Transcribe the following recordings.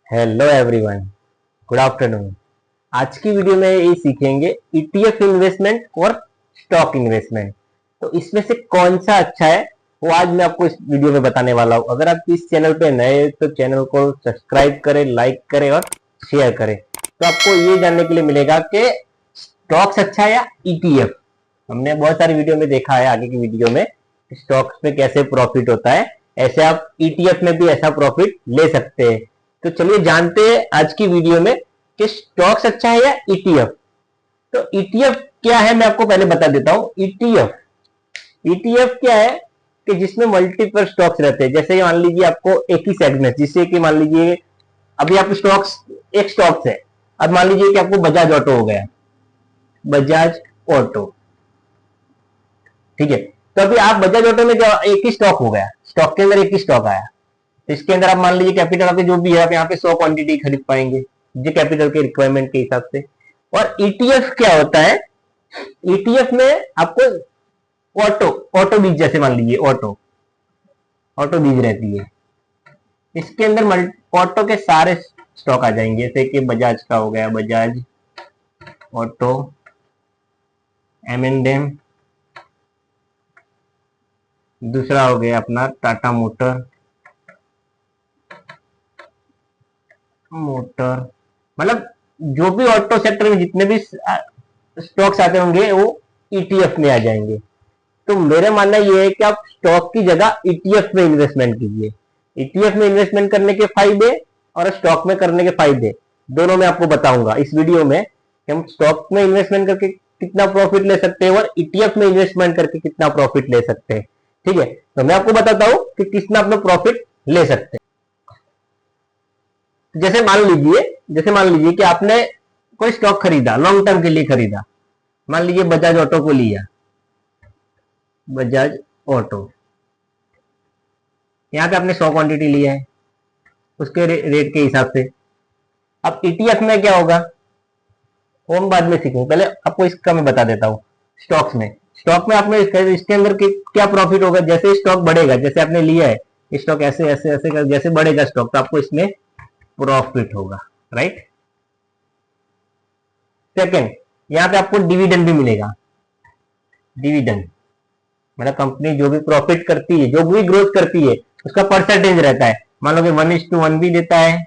Hello everyone, good afternoon. आज की video में ये सीखेंगे ईटीएफ इन्वेस्टमेंट और स्टॉक इन्वेस्टमेंट। तो इसमें से कौन सा अच्छा है वो आज मैं आपको इस वीडियो में बताने वाला हूँ। अगर आप इस चैनल पे नए हैं तो चैनल को सब्सक्राइब करें, लाइक करें और शेयर करें। तो आपको ये जानने के लिए मिलेगा कि स्टॉक्स अच्छा है या ईटीएफ। हमने बहुत सारी वीडियो में देखा है, आगे की वीडियो में स्टॉक्स में कैसे प्रॉफिट होता है, ऐसे आप ईटीएफ में भी ऐसा प्रॉफिट ले सकते हैं। तो चलिए जानते हैं आज की वीडियो में कि स्टॉक्स अच्छा है या ईटीएफ। तो ईटीएफ क्या है मैं आपको पहले बता देता हूं। ईटीएफ ईटीएफ क्या है कि जिसमें मल्टीपल स्टॉक्स रहते हैं। जैसे मान लीजिए आपको एक ही सेगमेंट, जिससे कि मान लीजिए अभी आप स्टॉक्स एक स्टॉक्स है, अब मान लीजिए कि आपको बजाज ऑटो हो गया, बजाज ऑटो, ठीक है। तो अभी आप बजाज ऑटो में एक ही स्टॉक हो गया, स्टॉक के अंदर एक ही स्टॉक आया। इसके अंदर आप मान लीजिए कैपिटल आपके जो भी है, आप यहाँ पे 100 क्वांटिटी खरीद पाएंगे जो कैपिटल के रिक्वायरमेंट के हिसाब से। और ईटीएफ क्या होता है, ईटीएफ में आपको ऑटो ऑटो बीज, जैसे मान लीजिए ऑटो ऑटो बीज रहती है, इसके अंदर ऑटो के सारे स्टॉक आ जाएंगे। जैसे कि बजाज का हो गया, बजाज ऑटो, एम&एम, दूसरा हो गया अपना टाटा मोटर, मतलब जो भी ऑटो सेक्टर में जितने भी स्टॉक्स आते होंगे वो ईटीएफ में आ जाएंगे। तो मेरा मानना ये है कि आप स्टॉक की जगह ईटीएफ में इन्वेस्टमेंट कीजिए। ईटीएफ में इन्वेस्टमेंट करने के फायदे और स्टॉक में करने के फायदे दोनों मैं आपको बताऊंगा इस वीडियो में कि हम स्टॉक में इन्वेस्टमेंट करके कितना प्रॉफिट ले सकते हैं और ईटीएफ में इन्वेस्टमेंट करके कितना प्रॉफिट ले सकते हैं। ठीक है, तो मैं आपको बताता हूं कि कितना अपना प्रॉफिट ले सकते हैं। जैसे मान लीजिए कि आपने कोई स्टॉक खरीदा, लॉन्ग टर्म के लिए खरीदा, मान लीजिए बजाज ऑटो को लिया, बजाज ऑटो, यहाँ पे आपने 100 क्वांटिटी लिया है उसके रेट के हिसाब से। अब ईटीएफ में क्या होगा वो हम बाद में सीखेंगे, पहले आपको इसका मैं बता देता हूँ। स्टॉक में आपने इसके अंदर क्या प्रॉफिट होगा। जैसे स्टॉक बढ़ेगा, जैसे आपने लिया है स्टॉक, ऐसे ऐसे ऐसे कर जैसे बढ़ेगा स्टॉक तो आपको इसमें प्रॉफिट होगा, राइट। सेकेंड, यहाँ पे आपको डिविडेंड भी मिलेगा। डिविडेंड मतलब कंपनी जो भी प्रॉफिट करती है, जो भी ग्रोथ करती है, उसका परसेंटेज रहता है। मान लो कि 1:1 भी देता है,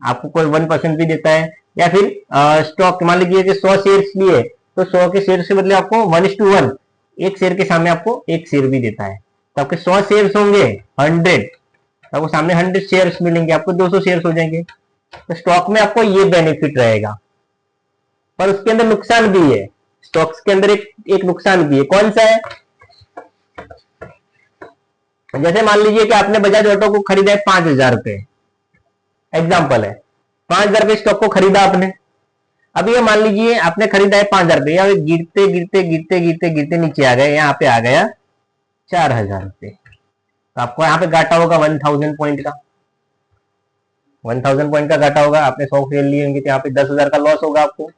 आपको कोई 1% भी देता है। या फिर स्टॉक मान लीजिए कि 100 शेयर्स लिए तो 100 के शेयर से बदले आपको 1:1, एक शेयर के सामने आपको एक शेयर भी देता है। तो आपके 100 शेयर्स होंगे 100, तो आपको सामने 100 शेयर्स मिलेंगे, आपको 200 शेयर्स हो जाएंगे। तो स्टॉक में आपको ये बेनिफिट रहेगा, पर उसके अंदर नुकसान भी है। स्टॉक्स के अंदर एक नुकसान भी है। कौन सा है, जैसे मान लीजिए कि आपने बजाज ऑटो को खरीदा है 5,000 रुपए, एग्जाम्पल है 5,000 रुपए स्टॉक को खरीदा आपने। अभी ये मान लीजिए आपने खरीदा है 5,000 रुपए, या गिरते गिरते गिरते गिरते गिरते नीचे आ गए, यहाँ पे आ गया 4,000 रुपए। तो आपको यहाँ पे घाटा होगा 1,000 पॉइंट का, 1,000 पॉइंट का घाटा होगा। आपने 100 शेयर लिए होंगे तो यहाँ पे 10,000 का लॉस होगा आपको,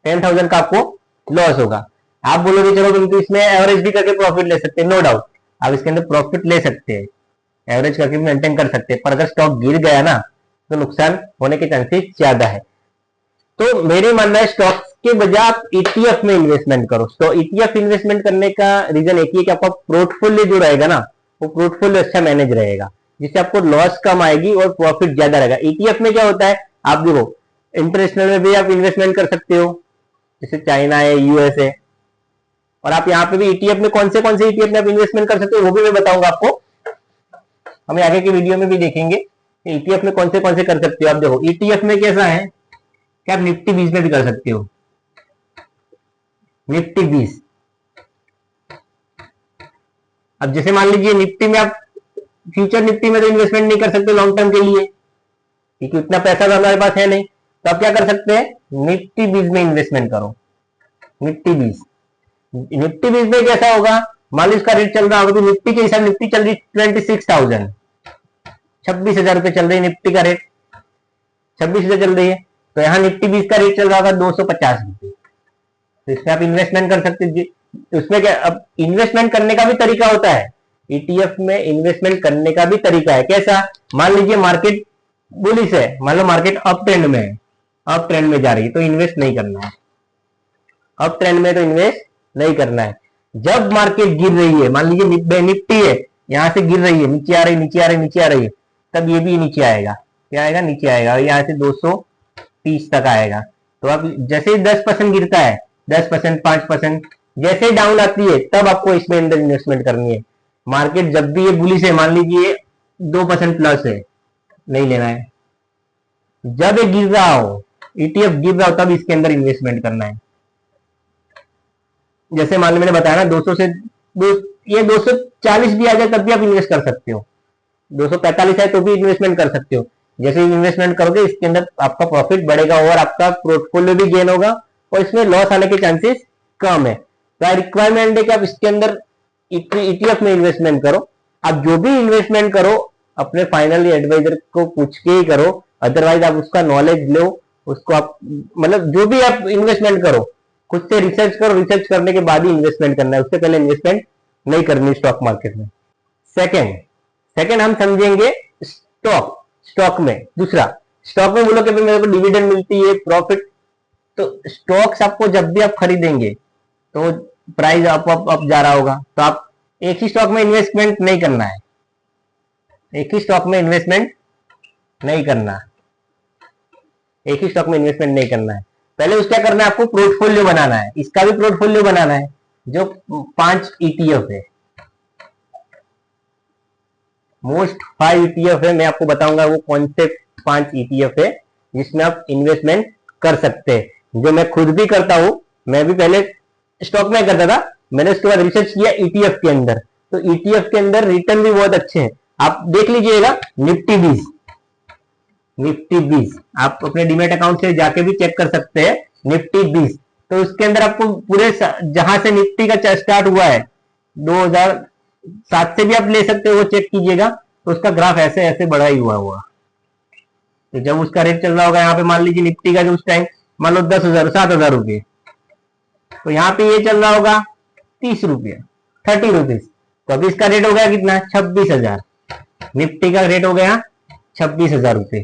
10,000 का आपको लॉस होगा। आप बोलोगे चलो तुम तो इसमें एवरेज भी करके प्रॉफिट ले सकते हैं, नो डाउट आप इसके अंदर प्रॉफिट ले सकते हैं, एवरेज करके मेंटेन कर सकते हैं। पर अगर स्टॉक गिर गया ना तो नुकसान होने के चांसेस ज्यादा है। तो मेरे मानना है स्टॉक के बजाय आप ईटीएफ में इन्वेस्टमेंट करो। तो ईटीएफ इन्वेस्टमेंट करने का रीजन एक ही है कि आपका पोर्टफोलियो जो रहेगा ना, वो पोर्टफोलियो अच्छा मैनेज रहेगा, जिससे आपको लॉस कम आएगी और प्रॉफिट ज्यादा रहेगा। ईटीएफ में क्या होता है, आप देखो इंटरनेशनल में भी आप इन्वेस्टमेंट कर सकते हो, जैसे चाइना है, यूएस है। और आप यहाँ पे भी ईटीएफ में कौन से ईटीएफ में आप इन्वेस्टमेंट कर सकते हो वो भी मैं बताऊंगा आपको, हम आगे की वीडियो में भी देखेंगे कि ईटीएफ में कौन से कर सकते हो। आप देखो ईटीएफ में कैसा है कि आप निफ्टी 20 में भी कर सकते हो, निफ्टी 20। अब जैसे मान लीजिए निफ्टी में आप फ्यूचर निफ्टी में तो इन्वेस्टमेंट नहीं कर सकते लॉन्ग टर्म के लिए, क्योंकि उतना पैसा तो हमारे पास है नहीं। तो आप क्या कर सकते हैं, निफ्टी 20 में इन्वेस्टमेंट करो। निफ्टी 20 में कैसा होगा, मान लीजिए इसका रेट चल रहा होगा तो निफ्टी के हिसाब निफ्टी चल रही 26,000, 26,000 रुपए चल रही है निफ्टी का रेट, 26,000 चल रही है। तो यहाँ निफ्टी 20 का रेट चल रहा होगा 250 रुपए। तो इसमें आप इन्वेस्टमेंट कर सकते हैं। उसमें क्या, अब इन्वेस्टमेंट करने का भी तरीका होता है ईटीएफ में इन्वेस्टमेंट करने का भी तरीका है। कैसा? मान लीजिए मार्केट बुलिश है, मान लो मार्केट अप ट्रेंड में है, अप ट्रेंड में जा रही है, तो इन्वेस्ट नहीं करना है। अप ट्रेंड में तो इन्वेस्ट नहीं करना है। जब मार्केट गिर रही है, मान लीजिए निफ्टी है, यहां से गिर रही है, नीचे आ रही, नीचे आ रही, नीचे आ रही है, तब ये भी नीचे आएगा। क्या आएगा? नीचे आएगा, यहाँ से 230 तक आएगा। तो अब जैसे ही 10% गिरता है, 10%, 5%, जैसे ही डाउन आती है, तब आपको इसमें अंदर इन्वेस्टमेंट करनी है। मार्केट जब भी ये बुलिश है, मान लीजिए 2% प्लस है, नहीं लेना है। जब ये गिर रहा हो, ईटीएफ गिर रहा हो, तब इसके अंदर इन्वेस्टमेंट करना है। जैसे मान लो मैंने बताया ना, 200 से ये 240 भी आ जाए तब भी आप इन्वेस्ट कर सकते हो, 245 है तो भी इन्वेस्टमेंट कर सकते हो। जैसे इन्वेस्टमेंट करोगे, इसके अंदर आपका प्रॉफिट बढ़ेगा और आपका पोर्टफोलियो भी गेन होगा और इसमें लॉस आने के चांसेस कम है। तो रिक्वायरमेंट है कि आप इसके अंदर ईटीएफ में इन्वेस्टमेंट करो। आप जो भी इन्वेस्टमेंट करो, अपने फाइनल एडवाइजर को पूछ के ही करो, अदरवाइज आप उसका नॉलेज लो, उसको आप मतलब जो भी आप इन्वेस्टमेंट करो, खुद से रिसर्च करो, रिसर्च करने के बाद ही इन्वेस्टमेंट करना है, उससे पहले इन्वेस्टमेंट नहीं करनी स्टॉक मार्केट में। सेकंड हम समझेंगे स्टॉक में। दूसरा, स्टॉक में बोलो कि मेरे को डिविडेंड मिलती है, प्रॉफिट। तो स्टॉक्स आपको जब भी आप खरीदेंगे तो प्राइस अप जा रहा होगा, तो आप एक ही स्टॉक में इन्वेस्टमेंट नहीं करना है, एक ही स्टॉक में इन्वेस्टमेंट नहीं करना, एक ही स्टॉक में इन्वेस्टमेंट नहीं करना है। पहले उसका करना है, आपको पोर्टफोलियो बनाना है। इसका भी पोर्टफोलियो बनाना है। जो 5 ईटीएफ है, मोस्ट 5 ईटीएफ है, मैं आपको बताऊंगा वो कौन से 5 ईटीएफ है जिसमें आप इन्वेस्टमेंट कर सकते हैं। जो मैं खुद भी करता हूं, मैं भी पहले स्टॉक में करता था, मैंने उसके बाद रिसर्च किया ईटीएफ के अंदर, तो ईटीएफ के अंदर रिटर्न भी बहुत अच्छे हैं। आप देख लीजिएगा, निफ्टी 20 आप अपने डीमेट अकाउंट से जाके भी चेक कर सकते हैं, निफ्टी 20। तो उसके अंदर आपको पूरे जहां से निफ्टी का स्टार्ट हुआ है 2007 से भी आप ले सकते हो, वो चेक कीजिएगा, तो उसका ग्राफ ऐसे ऐसे बढ़ा ही हुआ। तो जब उसका रेट चल रहा होगा, यहाँ पे मान लीजिए निफ्टी का जो उस टाइम मान लो 10,000 7,000 रुपये, तो यहाँ पे ये चल रहा होगा 30 रुपये, 30 रुपीज। तो अभी इसका रेट हो गया कितना? 26,000। निफ्टी का रेट हो गया 26,000 रुपये।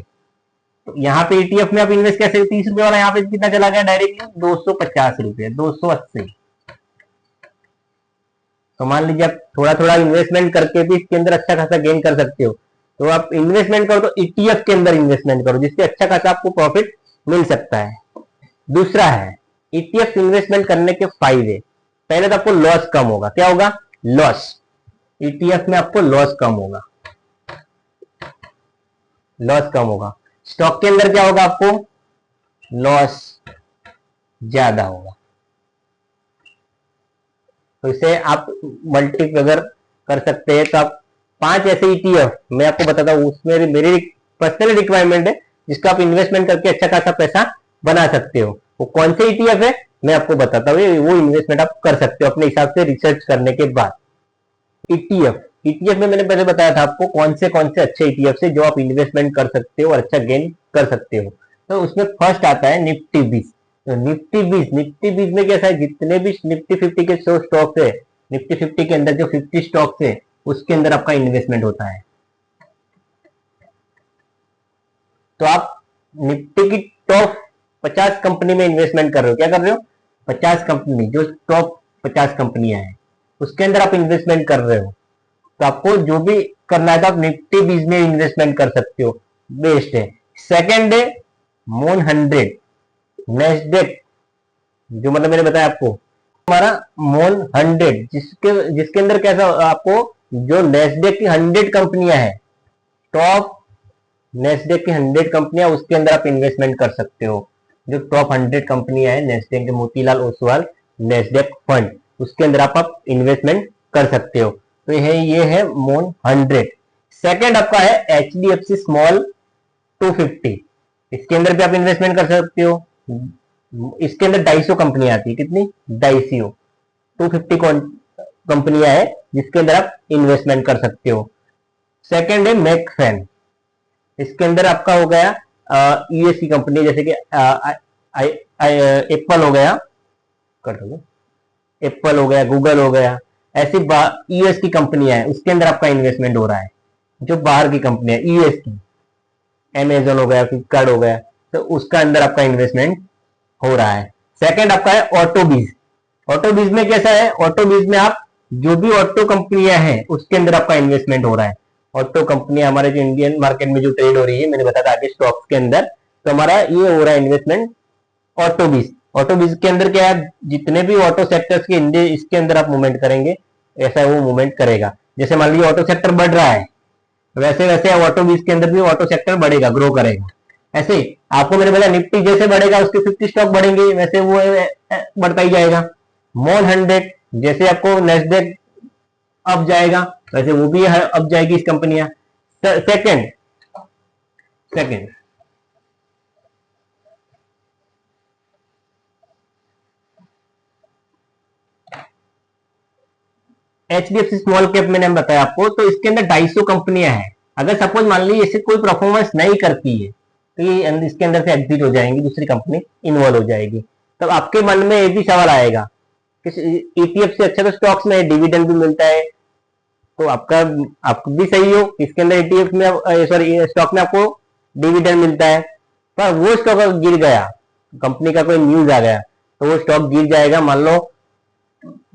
तो यहाँ पे ईटीएफ में आप इन्वेस्ट कैसे? 30 रुपए वाला यहाँ पे कितना चला गया डायरेक्टली? 250 रुपये, 280। तो मान लीजिए आप थोड़ा थोड़ा इन्वेस्टमेंट करके भी इसके अंदर अच्छा खासा गेन कर सकते हो। तो आप इन्वेस्टमेंट करो तो ईटीएफ के अंदर इन्वेस्टमेंट करो, जिससे अच्छा खासा आपको प्रॉफिट मिल सकता है। दूसरा है ईटीएफ इन्वेस्टमेंट करने के फायदे। पहले तो आपको लॉस कम होगा। क्या होगा? लॉस। ईटीएफ में आपको लॉस कम होगा, लॉस कम होगा। स्टॉक के अंदर क्या होगा? आपको लॉस ज्यादा होगा। तो इसे आप मल्टी अगर कर सकते हैं तो आप 5 ऐसे ईटीएफ मैं आपको बताता हूं, उसमें मेरी पर्सनल रिक्वायरमेंट है जिसका आप इन्वेस्टमेंट करके अच्छा खासा पैसा बना सकते हो। वो कौन से ईटीएफ है मैं आपको बताता हूँ, वो इन्वेस्टमेंट आप कर सकते हो अपने हिसाब से रिसर्च करने के बाद। ईटीएफ में मैंने पहले बताया था आपको कौन से अच्छे ईटीएफ से जो आप इन्वेस्टमेंट कर सकते हो और अच्छा गेन कर सकते हो। तो उसमें फर्स्ट आता है निफ्टी 20। तो निफ्टी 20 में कैसा है? जितने भी निफ्टी 50 के 100 स्टॉक्स है, निफ्टी 50 के अंदर जो 50 स्टॉक्स है, उसके अंदर आपका इन्वेस्टमेंट होता है। तो आप निफ्टी की टॉप 50 कंपनी में इन्वेस्टमेंट कर रहे हो। क्या कर रहे हो? 50 कंपनी, जो टॉप 50 कंपनियां हैं उसके अंदर आप इन्वेस्टमेंट कर रहे हो। तो आपको जो भी करना है तो आप निफ्टी 20 में इन्वेस्टमेंट कर सकते हो, बेस्ट है। सेकंड है मोन 100, नेस्डेक, जो मतलब मैंने बताया आपको हमारा मोन 100, जिसके अंदर कैसा आपको जो नेस्डेक की 100 कंपनियां हैं, टॉप नेस्डेक की 100 कंपनियां, उसके अंदर आप इन्वेस्टमेंट कर सकते हो। जो टॉप 100 कंपनियां हैं नेस्डेक के, मोतीलाल ओसवाल नेस्डेक फंड, उसके अंदर आप इन्वेस्टमेंट कर सकते हो। तो ये है मोन 100। सेकंड आपका है एचडीएफसी स्मॉल 250, इसके अंदर भी आप इन्वेस्टमेंट कर सकते हो। इसके अंदर 250 कंपनियां आती है। कितनी? 250। 250 कंपनियां है जिसके अंदर आप इन्वेस्टमेंट कर सकते हो। सेकंड है मैकफेन, इसके अंदर आपका हो गया यूएससी कंपनी, जैसे कि एप्पल हो गया, एप्पल हो गया, गूगल हो गया, ऐसी यूएस की कंपनियां हैं उसके अंदर आपका इन्वेस्टमेंट हो रहा है, जो बाहर की कंपनी है यूएस की, अमेजन हो गया, फ्लिपकार्ट हो गया, तो उसका अंदर आपका इन्वेस्टमेंट हो रहा है। सेकंड आपका है ऑटोबीज। ऑटोबीज में कैसा है, ऑटोबीज में आप जो भी ऑटो कंपनियां हैं उसके अंदर आपका इन्वेस्टमेंट हो रहा है। ऑटो कंपनियां हमारे जो इंडियन मार्केट में जो ट्रेड हो रही है, मैंने बताया था आगे स्टॉक्स के अंदर, तो हमारा ये हो रहा है इन्वेस्टमेंट ऑटोबीज। ऑटोबीज के अंदर क्या है, जितने भी ऑटो सेक्टर्स के इंडिया इसके अंदर आप मूवमेंट करेंगे, ऐसा वो मूवमेंट करेगा। जैसे मान लीजिए ऑटो सेक्टर बढ़ रहा है, वैसे वैसे ऑटो बीस के अंदर भी ऑटो सेक्टर बढ़ेगा, ग्रो करेगा। ऐसे आपको मैंने बोला निफ्टी जैसे बढ़ेगा उसके 50 स्टॉक बढ़ेंगे, वैसे वो बढ़ता ही जाएगा। मॉल 100 जैसे आपको नेस्डेक अप जाएगा, वैसे वो भी अप जाएगी इस कंपनियां। Second second HDFC small cap मैंने बताया आपको, तो इसके अंदर 250 कंपनियां हैं। अगर सपोज मान लीजिए इससे कोई परफॉर्मेंस नहीं करती है, तो ये इसके अंदर से एग्जिट हो जाएंगी, दूसरी कंपनी इन्वॉल्व हो जाएगी। तब आपके मन में एक भी सवाल आएगा कि ईटीएफ से अच्छा तो स्टॉक्स में डिविडेंड भी मिलता है, तो आपका भी सही हो, इसके अंदर ईटीएफ में सॉरी स्टॉक में आपको डिविडेंड मिलता है, पर वो स्टॉक गिर गया, कंपनी का कोई न्यूज आ गया, तो वो स्टॉक गिर जाएगा। मान लो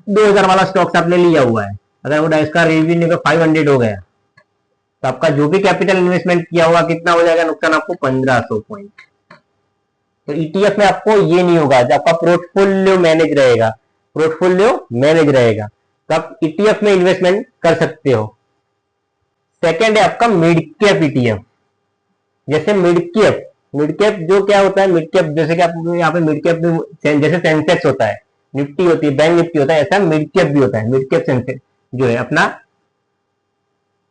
2000 वाला स्टॉक्स आपने लिया हुआ है, अगर वो इसका रेवेन्यू का 500 हो गया, तो आपका जो भी कैपिटल इन्वेस्टमेंट किया हुआ कितना हो जाएगा नुकसान, आपको 1500 पॉइंट। तो ईटीएफ में आपको ये नहीं होगा, जब आपका पोर्टफोलियो मैनेज रहेगा, पोर्टफोलियो मैनेज रहेगा, तो आप ईटीएफ में इन्वेस्टमेंट कर सकते हो। सेकेंड है आपका मिड कैप ईटीएफ। जैसे मिड कैप जो क्या होता है, मिड कैप जैसे कि आप यहाँ पे मिड कैप जैसे सेंसेक्स होता है, निफ्टी होती है, बैंक निफ्टी होता है, ऐसा मिड कैप भी होता है। मिड कैप सेंसेक्स जो है अपना,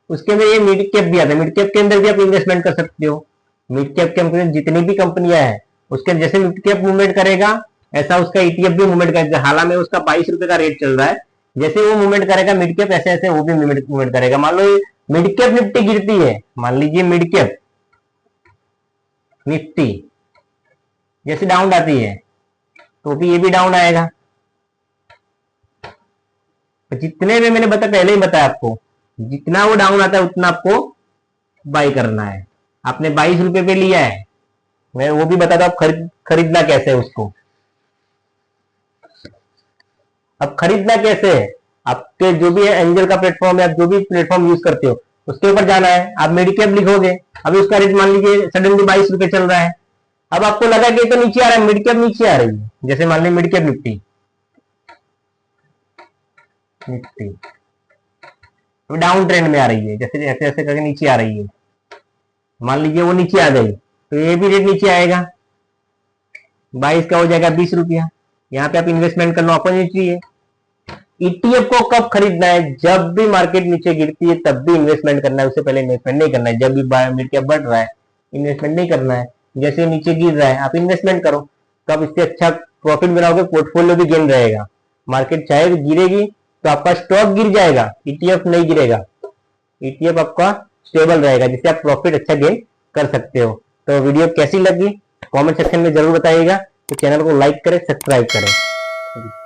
उसके अंदर ये मिड कैप भी आता है, मिड कैप के अंदर भी आप इन्वेस्टमेंट कर सकते हो। मिड कैप के अंदर जितनी भी कंपनियां हैं उसके जैसे मिड कैप मूवमेंट करेगा, ऐसा उसका ईटीएफ भी मूवमेंट करेगा। हालांकि उसका 22 रुपए का रेट चल रहा है, जैसे वो मूवमेंट करेगा मिड कैप, ऐसे ऐसे वो भी मूवमेंट करेगा। मान लो मिड कैप निफ्टी गिरती है, मान लीजिए मिड कैप निफ्टी जैसे डाउन आती है, तो भी ये भी डाउन आएगा। तो जितने भी मैंने पहले ही बताया आपको, जितना वो डाउन आता है उतना आपको बाई करना है। आपने 22 रुपए पे लिया है, मैं वो भी बताता हूँ खरीदना कैसे है उसको। अब खरीदना कैसे है, आपके जो भी एंजल का प्लेटफॉर्म है, आप जो भी प्लेटफॉर्म यूज करते हो उसके ऊपर जाना है। आप मेडिकेप लिखोगे, अभी उसका रेट मान लीजिए सडनली 22 रुपए चल रहा है, अब आपको लगा कि तो नीचे आ रहा है, मिडकेप नीचे आ रही है, जैसे मान लीजिए मिडकेप निफ्टी डाउन ट्रेंड में आ रही है, जैसे ऐसे ऐसे करके नीचे आ रही है, मान लीजिए वो नीचे आ गई, तो ये भी रेट नीचे आएगा, 22 का हो जाएगा 20 रुपया। यहाँ पे आप इन्वेस्टमेंट करना अपॉर्चुनिटी है। ईटीएफ को कब खरीदना है, जब भी मार्केट नीचे गिरती है तब भी इन्वेस्टमेंट करना है, उससे पहले इन्वेस्टमेंट नहीं करना है। जब भी मिड कैप बढ़ रहा है इन्वेस्टमेंट नहीं करना है, जैसे नीचे गिर रहा है आप इन्वेस्टमेंट करो, तो आप इससे अच्छा प्रॉफिट बनाओगे, पोर्टफोलियो भी गेन रहेगा। मार्केट चाहे गिरेगी तो आपका स्टॉक गिर जाएगा, ईटीएफ नहीं गिरेगा, ईटीएफ आपका स्टेबल रहेगा, जिससे आप प्रॉफिट अच्छा गेन कर सकते हो। तो वीडियो कैसी लगी कमेंट सेक्शन में जरूर बताइएगा, तो चैनल को लाइक करें, सब्सक्राइब करें।